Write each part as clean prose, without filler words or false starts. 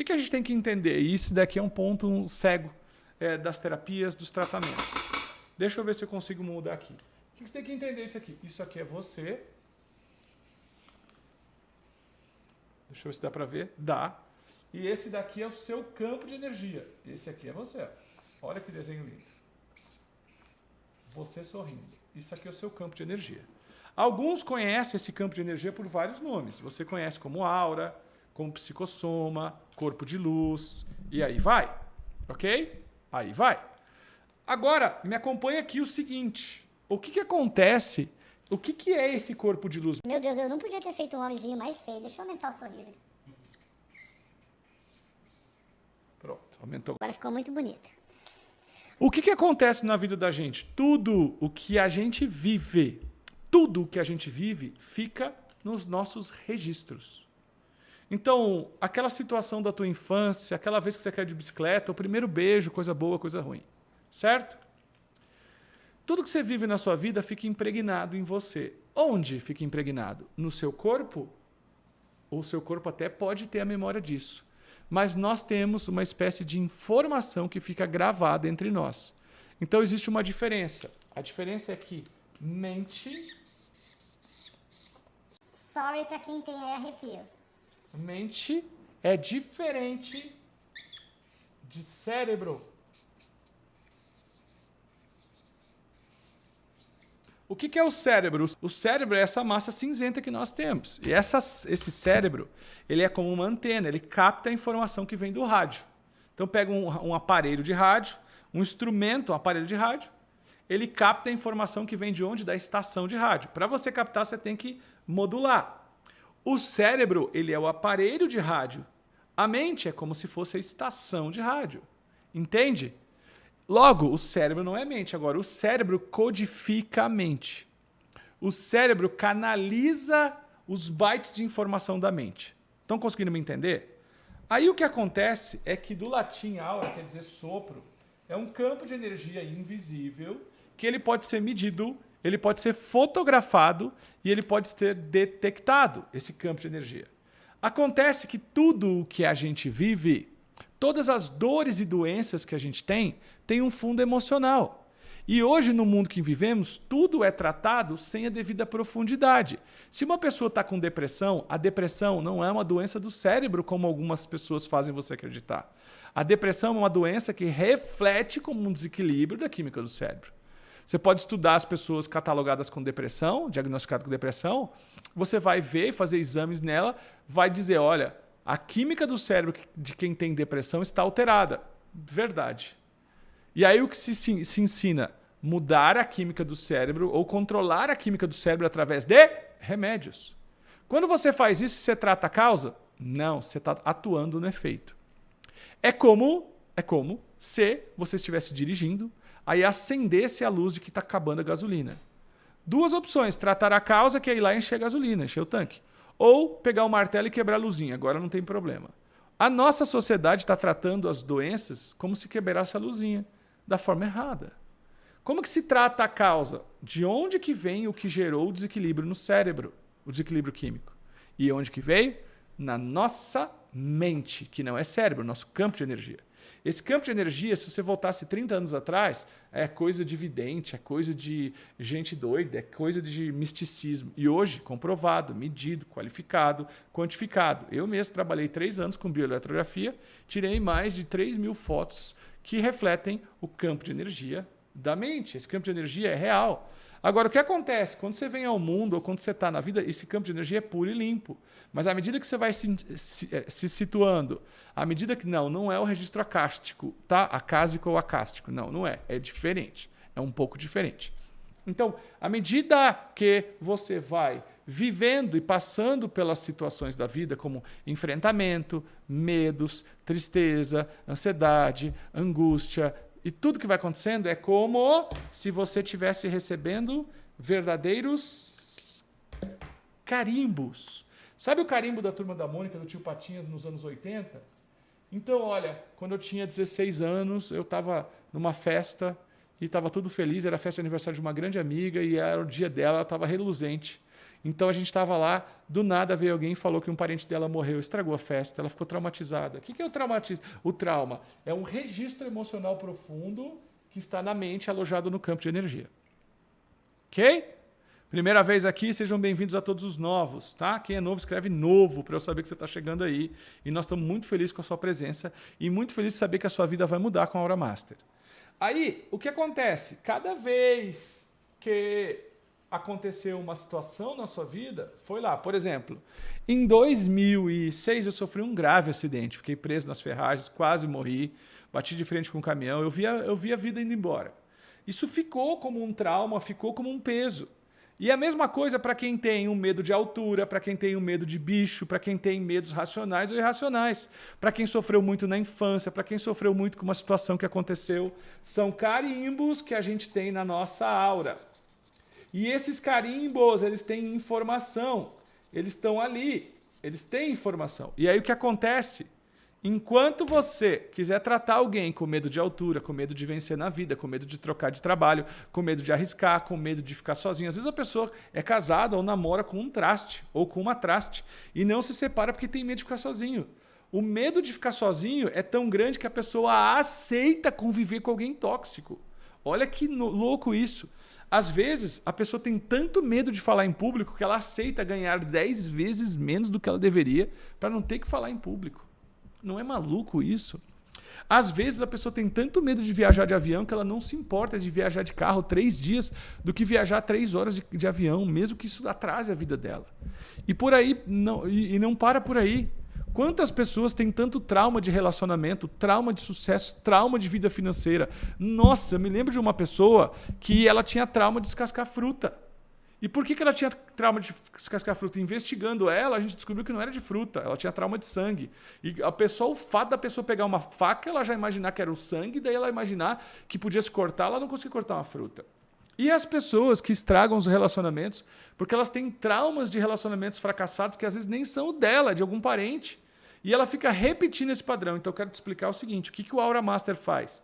que a gente tem que entender? E isso daqui é um ponto cego das terapias, dos tratamentos. Deixa eu ver se eu consigo mudar aqui. O que você tem que entender isso aqui? Isso aqui é você. Deixa eu ver se dá para ver. Dá. E esse daqui é o seu campo de energia. Esse aqui é você. Olha que desenho lindo. Você sorrindo. Isso aqui é o seu campo de energia. Alguns conhecem esse campo de energia por vários nomes. Você conhece como aura, como psicossoma, corpo de luz, e aí vai. Ok? Aí vai. Agora, me acompanha aqui o seguinte. O que acontece? O que é esse corpo de luz? Meu Deus, eu não podia ter feito um homenzinho mais feio. Deixa eu aumentar o sorriso. Pronto, aumentou. Agora ficou muito bonito. O que acontece na vida da gente? Tudo o que a gente vive, fica nos nossos registros. Então, aquela situação da tua infância, aquela vez que você caiu de bicicleta, o primeiro beijo, coisa boa, coisa ruim. Certo? Tudo que você vive na sua vida fica impregnado em você. Onde fica impregnado? No seu corpo? O seu corpo até pode ter a memória disso. Mas nós temos uma espécie de informação que fica gravada entre nós. Então existe uma diferença. A diferença é que mente... Sorry pra quem tem arrepios. Mente é diferente de cérebro. O que é o cérebro? O cérebro é essa massa cinzenta que nós temos. E esse cérebro, ele é como uma antena, ele capta a informação que vem do rádio. Então pega um aparelho de rádio, um instrumento, um aparelho de rádio, ele capta a informação que vem de onde? Da estação de rádio. Para você captar, você tem que modular. O cérebro, ele é o aparelho de rádio. A mente é como se fosse a estação de rádio. Entende? Logo, o cérebro não é mente. Agora, o cérebro codifica a mente. O cérebro canaliza os bytes de informação da mente. Estão conseguindo me entender? Aí o que acontece é que do latim aura, quer dizer sopro, é um campo de energia invisível que ele pode ser medido, ele pode ser fotografado e ele pode ser detectado, esse campo de energia. Acontece que tudo o que a gente vive, todas as dores e doenças que a gente tem um fundo emocional. E hoje, no mundo que vivemos, tudo é tratado sem a devida profundidade. Se uma pessoa está com depressão, a depressão não é uma doença do cérebro, como algumas pessoas fazem você acreditar. A depressão é uma doença que reflete como um desequilíbrio da química do cérebro. Você pode estudar as pessoas catalogadas com depressão, diagnosticadas com depressão, você vai ver, fazer exames nela, vai dizer, olha, a química do cérebro de quem tem depressão está alterada. Verdade. E aí o que se ensina? Mudar a química do cérebro ou controlar a química do cérebro através de remédios. Quando você faz isso, você trata a causa? Não, você está atuando no efeito. É como se você estivesse dirigindo, aí acendesse a luz de que está acabando a gasolina. Duas opções, tratar a causa, que é ir lá encher a gasolina, encher o tanque. Ou pegar o martelo e quebrar a luzinha, agora não tem problema. A nossa sociedade está tratando as doenças como se quebrasse a luzinha, da forma errada. Como que se trata a causa? De onde que vem o que gerou o desequilíbrio no cérebro, o desequilíbrio químico? E onde que veio? Na nossa mente, que não é cérebro, nosso campo de energia. Esse campo de energia, se você voltasse 30 anos atrás, é coisa de vidente, é coisa de gente doida, é coisa de misticismo. E hoje, comprovado, medido, qualificado, quantificado. Eu mesmo trabalhei 3 anos com bioeletrografia, tirei mais de 3.000 fotos que refletem o campo de energia da mente. Esse campo de energia é real. Agora, o que acontece? Quando você vem ao mundo ou quando você está na vida, esse campo de energia é puro e limpo. Mas à medida que você vai se situando, à medida que não é o registro acástico, tá? Acásico ou acástico. Não é. É diferente. É um pouco diferente. Então, à medida que você vai vivendo e passando pelas situações da vida, como enfrentamento, medos, tristeza, ansiedade, angústia, e tudo que vai acontecendo é como se você estivesse recebendo verdadeiros carimbos. Sabe o carimbo da Turma da Mônica, do Tio Patinhas, nos anos 80? Então, olha, quando eu tinha 16 anos, eu estava numa festa e estava tudo feliz, era a festa de aniversário de uma grande amiga e era o dia dela, ela estava reluzente. Então a gente estava lá, do nada veio alguém e falou que um parente dela morreu, estragou a festa, ela ficou traumatizada. O que é o traumatismo? O trauma é um registro emocional profundo que está na mente alojado no campo de energia. Ok? Primeira vez aqui, sejam bem-vindos a todos os novos, tá? Quem é novo, escreve novo para eu saber que você está chegando aí. E nós estamos muito felizes com a sua presença e muito felizes de saber que a sua vida vai mudar com a Aura Master. Aí, o que acontece? Cada vez que aconteceu uma situação na sua vida, foi lá. Por exemplo, em 2006 eu sofri um grave acidente. Fiquei preso nas ferragens, quase morri, bati de frente com um caminhão, eu vi a vida indo embora. Isso ficou como um trauma, ficou como um peso. E a mesma coisa para quem tem um medo de altura, para quem tem um medo de bicho, para quem tem medos racionais ou irracionais, para quem sofreu muito na infância, para quem sofreu muito com uma situação que aconteceu. São carimbos que a gente tem na nossa aura. E esses carimbos, eles têm informação. Eles estão ali, eles têm informação. E aí o que acontece? Enquanto você quiser tratar alguém com medo de altura, com medo de vencer na vida, com medo de trocar de trabalho, com medo de arriscar, com medo de ficar sozinho. Às vezes a pessoa é casada ou namora com um traste ou com uma traste e não se separa porque tem medo de ficar sozinho. O medo de ficar sozinho é tão grande que a pessoa aceita conviver com alguém tóxico. Olha que louco isso. Às vezes, a pessoa tem tanto medo de falar em público que ela aceita ganhar 10 vezes menos do que ela deveria para não ter que falar em público. Não é maluco isso? Às vezes a pessoa tem tanto medo de viajar de avião que ela não se importa de viajar de carro 3 dias do que viajar 3 horas de avião, mesmo que isso atrase a vida dela. E por aí não para por aí. Quantas pessoas têm tanto trauma de relacionamento, trauma de sucesso, trauma de vida financeira? Nossa, eu me lembro de uma pessoa que ela tinha trauma de descascar fruta. E por que ela tinha trauma de descascar fruta? Investigando ela, a gente descobriu que não era de fruta, ela tinha trauma de sangue. E o fato da pessoa pegar uma faca, ela já imaginar que era o sangue, daí ela imaginar que podia se cortar, ela não conseguia cortar uma fruta. E as pessoas que estragam os relacionamentos, porque elas têm traumas de relacionamentos fracassados que às vezes nem são o dela, é de algum parente. E ela fica repetindo esse padrão. Então eu quero te explicar o seguinte, o que o Aura Master faz?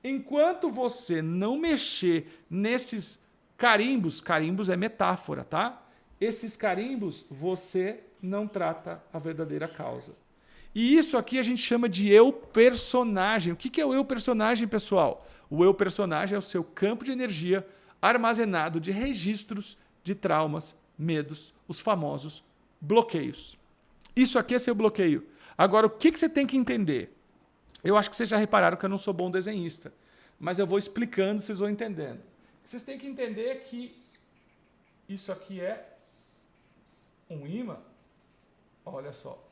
Enquanto você não mexer nesses carimbos é metáfora, tá? Esses carimbos, você não trata a verdadeira causa. E isso aqui a gente chama de eu personagem. O que é o eu personagem, pessoal? O eu personagem é o seu campo de energia armazenado de registros de traumas, medos, os famosos bloqueios. Isso aqui é seu bloqueio. Agora, o que você tem que entender? Eu acho que vocês já repararam que eu não sou bom desenhista, mas eu vou explicando, vocês vão entendendo. Vocês têm que entender que isso aqui é um imã. Olha só.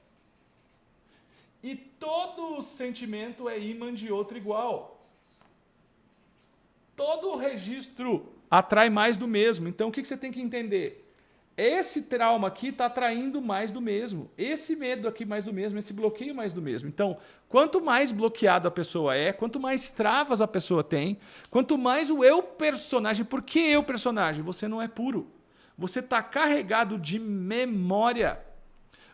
E todo sentimento é imã de outro igual. Todo registro atrai mais do mesmo. Então, o que você tem que entender? Esse trauma aqui está atraindo mais do mesmo. Esse medo aqui mais do mesmo, esse bloqueio mais do mesmo. Então, quanto mais bloqueado a pessoa é, quanto mais travas a pessoa tem, quanto mais o eu personagem... Por que eu personagem? Você não é puro. Você está carregado de memória.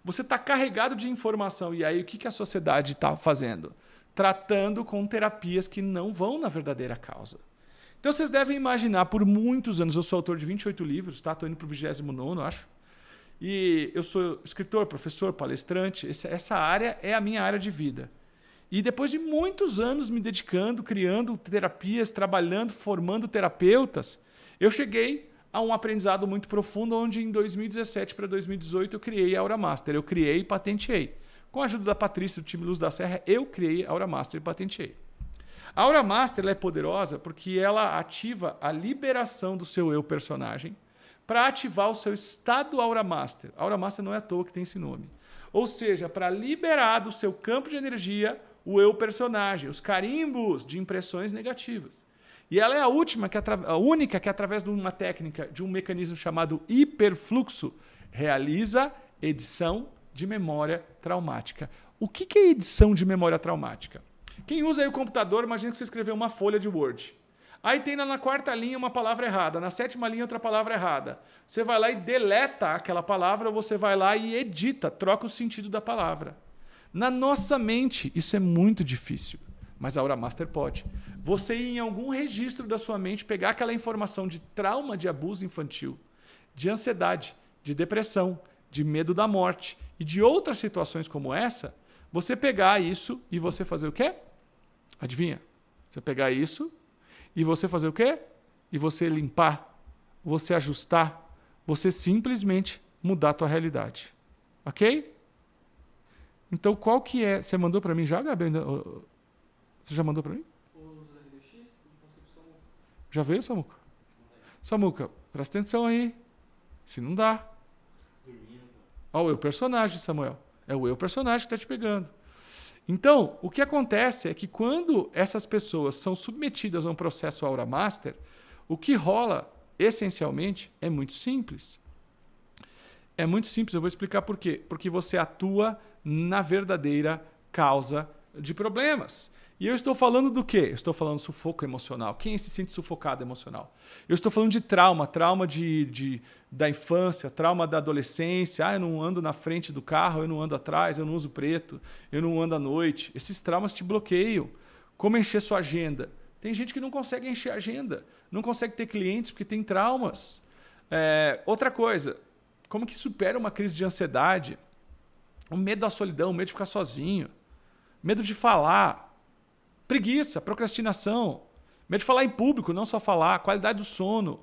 Você está carregado de informação. E aí, o que a sociedade está fazendo? Tratando com terapias que não vão na verdadeira causa. Então, vocês devem imaginar, por muitos anos, eu sou autor de 28 livros, tá? Estou indo para o 29º, acho. E eu sou escritor, professor, palestrante. Essa área é a minha área de vida. E depois de muitos anos me dedicando, criando terapias, trabalhando, formando terapeutas, eu cheguei a um aprendizado muito profundo, onde em 2017 para 2018 eu criei a Aura Master. Eu criei e patenteei. Com a ajuda da Patrícia, do time Luz da Serra, eu criei a Aura Master e patenteei. A Aura Master ela é poderosa porque ela ativa a liberação do seu eu personagem para ativar o seu estado Aura Master. A Aura Master não é à toa que tem esse nome. Ou seja, para liberar do seu campo de energia o eu personagem, os carimbos de impressões negativas. E ela é a única que, através de uma técnica, de um mecanismo chamado hiperfluxo, realiza edição de memória traumática. O que é edição de memória traumática? Quem usa aí o computador, imagina que você escreveu uma folha de Word. Aí tem na 4ª linha uma palavra errada, na 7ª linha outra palavra errada. Você vai lá e deleta aquela palavra, ou você vai lá e edita, troca o sentido da palavra. Na nossa mente, isso é muito difícil, mas a Aura Master pode. Você ir em algum registro da sua mente, pegar aquela informação de trauma de abuso infantil, de ansiedade, de depressão, de medo da morte e de outras situações como essa, você pegar isso e você fazer o quê? Adivinha? Você pegar isso e você fazer o quê? E você limpar, você ajustar, você simplesmente mudar a tua realidade. Ok? Então, qual que é... Você mandou para mim já, Gabi? Você já mandou para mim? Os RDX? Já veio, Samuca? Samuca, presta atenção aí. Se não dá. Olha o eu personagem, Samuel. É o eu personagem que está te pegando. Então, o que acontece é que quando essas pessoas são submetidas a um processo Aura Master, o que rola, essencialmente, é muito simples. É muito simples, eu vou explicar por quê. Porque você atua na verdadeira causa de problemas. E eu estou falando do quê? Eu estou falando de sufoco emocional. Quem se sente sufocado emocional? Eu estou falando de trauma da infância, trauma da adolescência. Eu não ando na frente do carro, eu não ando atrás, eu não uso preto, eu não ando à noite. Esses traumas te bloqueiam. Como encher sua agenda? Tem gente que não consegue encher a agenda, não consegue ter clientes porque tem traumas. Outra coisa, como que supera uma crise de ansiedade? O medo da solidão, o medo de ficar sozinho, medo de falar, preguiça, procrastinação, medo de falar em público, não só falar, qualidade do sono,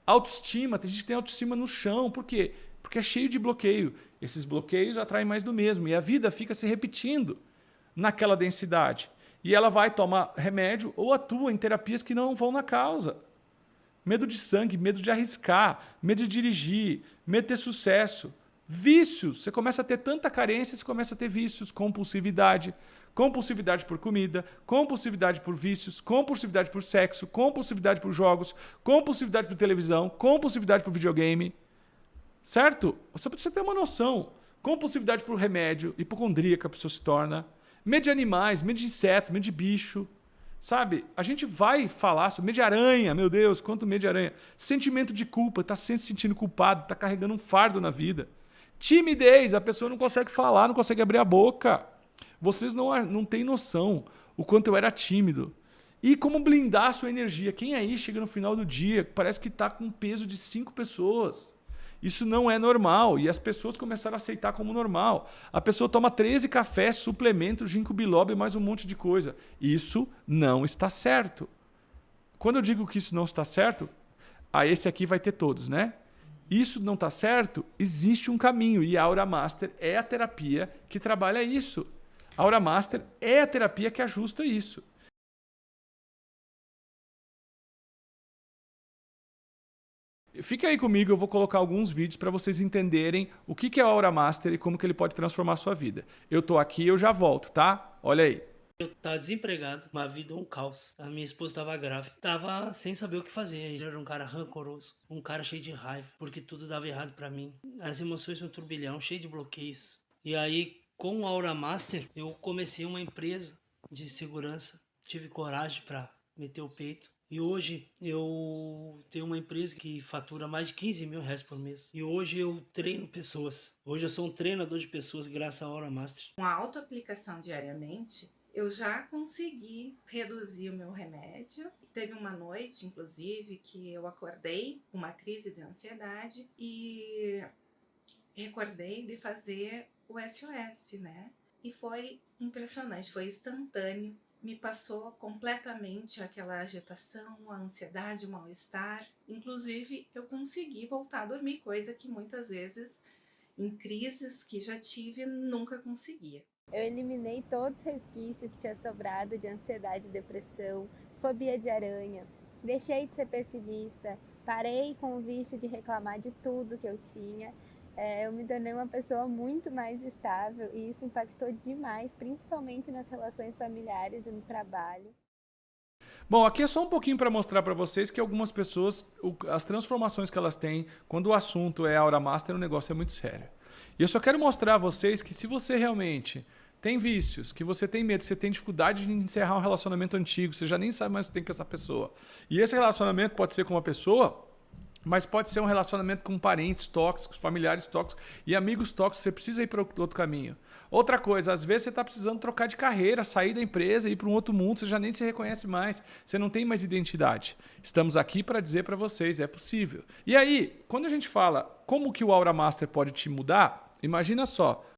autoestima, tem gente que tem autoestima no chão, por quê? Porque é cheio de bloqueio. Esses bloqueios atraem mais do mesmo e a vida fica se repetindo naquela densidade. E ela vai tomar remédio ou atua em terapias que não vão na causa. Medo de sangue, medo de arriscar, medo de dirigir, medo de ter sucesso. Vícios. Você começa a ter tanta carência, você começa a ter vícios, compulsividade. Compulsividade por comida, compulsividade por vícios, compulsividade por sexo, compulsividade por jogos, compulsividade por televisão, compulsividade por videogame. Certo? Você precisa ter uma noção. Compulsividade por remédio, hipocondríaca a pessoa se torna. Medo de animais, medo de inseto, medo de bicho. Sabe? A gente vai falar sobre medo de aranha, meu Deus, quanto medo de aranha. Sentimento de culpa, está sempre se sentindo culpado, está carregando um fardo na vida. Timidez, a pessoa não consegue falar, não consegue abrir a boca. Vocês não têm noção o quanto eu era tímido. E como blindar a sua energia. Quem aí chega no final do dia, parece que está com um peso de 5 pessoas. Isso não é normal. E as pessoas começaram a aceitar como normal. A pessoa toma 13 cafés, suplementos, ginkgo biloba e mais um monte de coisa. Isso não está certo. Quando eu digo que isso não está certo, esse aqui vai ter todos, né? Isso não está certo, existe um caminho. E a Aura Master é a terapia que trabalha isso. A Aura Master é a terapia que ajusta isso. Fica aí comigo, eu vou colocar alguns vídeos para vocês entenderem o que é a Aura Master e como que ele pode transformar a sua vida. Eu tô aqui, eu já volto, tá? Olha aí. Eu tava desempregado, uma vida um caos. A minha esposa tava grávida, tava sem saber o que fazer. Eu era um cara rancoroso, um cara cheio de raiva, porque tudo dava errado pra mim. As emoções no turbilhão, cheio de bloqueios. E aí, com o Aura Master, eu comecei uma empresa de segurança. Tive coragem pra meter o peito. E hoje eu tenho uma empresa que fatura mais de 15 mil reais por mês. E hoje eu treino pessoas. Hoje eu sou um treinador de pessoas graças à Aura Master. Com a autoaplicação diariamente, eu já consegui reduzir o meu remédio. Teve uma noite, inclusive, que eu acordei com uma crise de ansiedade e recordei de fazer o SOS, né? E foi impressionante, foi instantâneo. Me passou completamente aquela agitação, a ansiedade, o mal-estar. Inclusive, eu consegui voltar a dormir, coisa que muitas vezes, em crises que já tive, nunca conseguia. Eu eliminei todos os resquícios que tinha sobrado de ansiedade e depressão, fobia de aranha. Deixei de ser pessimista, parei com o vício de reclamar de tudo que eu tinha. Eu me tornei uma pessoa muito mais estável e isso impactou demais, principalmente nas relações familiares e no trabalho. Bom, aqui é só um pouquinho para mostrar para vocês que algumas pessoas, as transformações que elas têm, quando o assunto é Aura Master, o negócio é muito sério. E eu só quero mostrar a vocês que se você realmente tem vícios, que você tem medo, você tem dificuldade de encerrar um relacionamento antigo, você já nem sabe mais o que tem com essa pessoa. E esse relacionamento pode ser com uma pessoa Mas pode ser um relacionamento com parentes tóxicos, familiares tóxicos e amigos tóxicos. Você precisa ir para outro caminho. Outra coisa, às vezes você está precisando trocar de carreira, sair da empresa, ir para um outro mundo, você já nem se reconhece mais, você não tem mais identidade. Estamos aqui para dizer para vocês, é possível. E aí, quando a gente fala como que o Aura Master pode te mudar, imagina só,